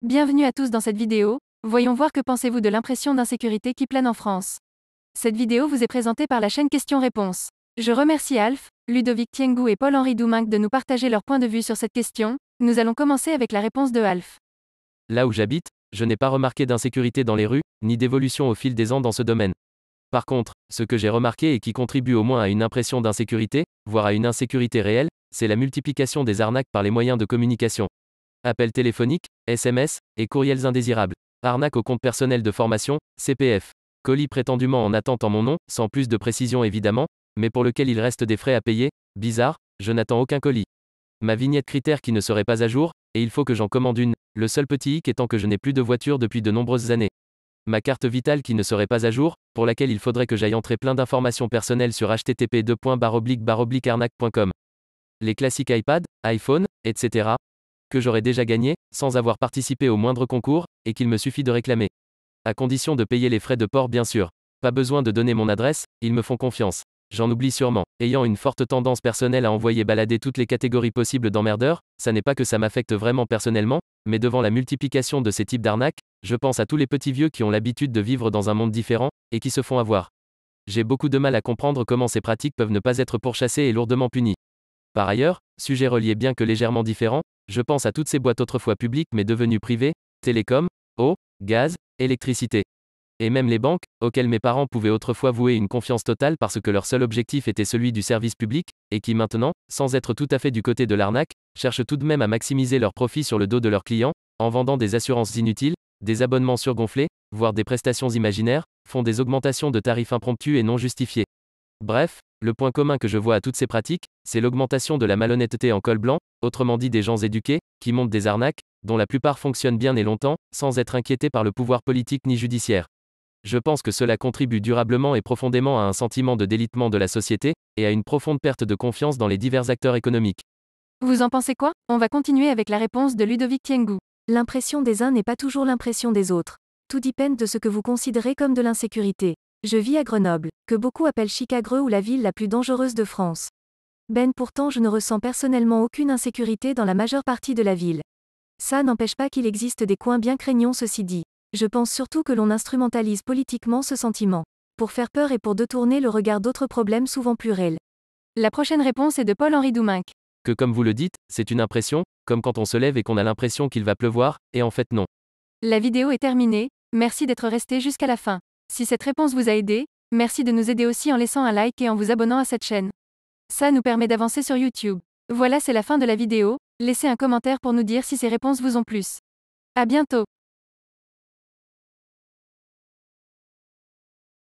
Bienvenue à tous dans cette vidéo, voyons voir que pensez-vous de l'impression d'insécurité qui plane en France. Cette vidéo vous est présentée par la chaîne Questions-Réponses. Je remercie Alf, Ludovic Tiengou et Paul-Henri Douminc de nous partager leur point de vue sur cette question. Nous allons commencer avec la réponse de Alf. Là où j'habite, je n'ai pas remarqué d'insécurité dans les rues, ni d'évolution au fil des ans dans ce domaine. Par contre, ce que j'ai remarqué et qui contribue au moins à une impression d'insécurité, voire à une insécurité réelle, c'est la multiplication des arnaques par les moyens de communication. Appels téléphoniques, SMS, et courriels indésirables. Arnaque au compte personnel de formation, CPF. Colis prétendument en attente en mon nom, sans plus de précision évidemment, mais pour lequel il reste des frais à payer. Bizarre, je n'attends aucun colis. Ma vignette critère qui ne serait pas à jour, et il faut que j'en commande une, le seul petit hic étant que je n'ai plus de voiture depuis de nombreuses années. Ma carte vitale qui ne serait pas à jour, pour laquelle il faudrait que j'aille entrer plein d'informations personnelles sur http://arnaque.com. Les classiques iPad, iPhone, etc. que j'aurais déjà gagné, sans avoir participé au moindre concours, et qu'il me suffit de réclamer. À condition de payer les frais de port bien sûr. Pas besoin de donner mon adresse, ils me font confiance. J'en oublie sûrement. Ayant une forte tendance personnelle à envoyer balader toutes les catégories possibles d'emmerdeurs, ça n'est pas que ça m'affecte vraiment personnellement, mais devant la multiplication de ces types d'arnaques, je pense à tous les petits vieux qui ont l'habitude de vivre dans un monde différent, et qui se font avoir. J'ai beaucoup de mal à comprendre comment ces pratiques peuvent ne pas être pourchassées et lourdement punies. Par ailleurs, sujet relié bien que légèrement différent, je pense à toutes ces boîtes autrefois publiques mais devenues privées, télécom, eau, gaz, électricité. Et même les banques, auxquelles mes parents pouvaient autrefois vouer une confiance totale parce que leur seul objectif était celui du service public, et qui maintenant, sans être tout à fait du côté de l'arnaque, cherchent tout de même à maximiser leurs profits sur le dos de leurs clients, en vendant des assurances inutiles, des abonnements surgonflés, voire des prestations imaginaires, font des augmentations de tarifs impromptues et non justifiées. Bref, le point commun que je vois à toutes ces pratiques, c'est l'augmentation de la malhonnêteté en col blanc, autrement dit des gens éduqués, qui montent des arnaques, dont la plupart fonctionnent bien et longtemps, sans être inquiétés par le pouvoir politique ni judiciaire. Je pense que cela contribue durablement et profondément à un sentiment de délitement de la société, et à une profonde perte de confiance dans les divers acteurs économiques. Vous en pensez quoi? On va continuer avec la réponse de Ludovic Tiengou. L'impression des uns n'est pas toujours l'impression des autres. Tout dépend de ce que vous considérez comme de l'insécurité. Je vis à Grenoble, que beaucoup appellent Chicago ou la ville la plus dangereuse de France. Pourtant je ne ressens personnellement aucune insécurité dans la majeure partie de la ville. Ça n'empêche pas qu'il existe des coins bien craignants ceci dit. Je pense surtout que l'on instrumentalise politiquement ce sentiment. Pour faire peur et pour détourner le regard d'autres problèmes souvent plus réels. La prochaine réponse est de Paul-Henri Douminc. Que comme vous le dites, c'est une impression, comme quand on se lève et qu'on a l'impression qu'il va pleuvoir, et en fait non. La vidéo est terminée, merci d'être resté jusqu'à la fin. Si cette réponse vous a aidé, merci de nous aider aussi en laissant un like et en vous abonnant à cette chaîne. Ça nous permet d'avancer sur YouTube. Voilà, c'est la fin de la vidéo, laissez un commentaire pour nous dire si ces réponses vous ont plu. À bientôt.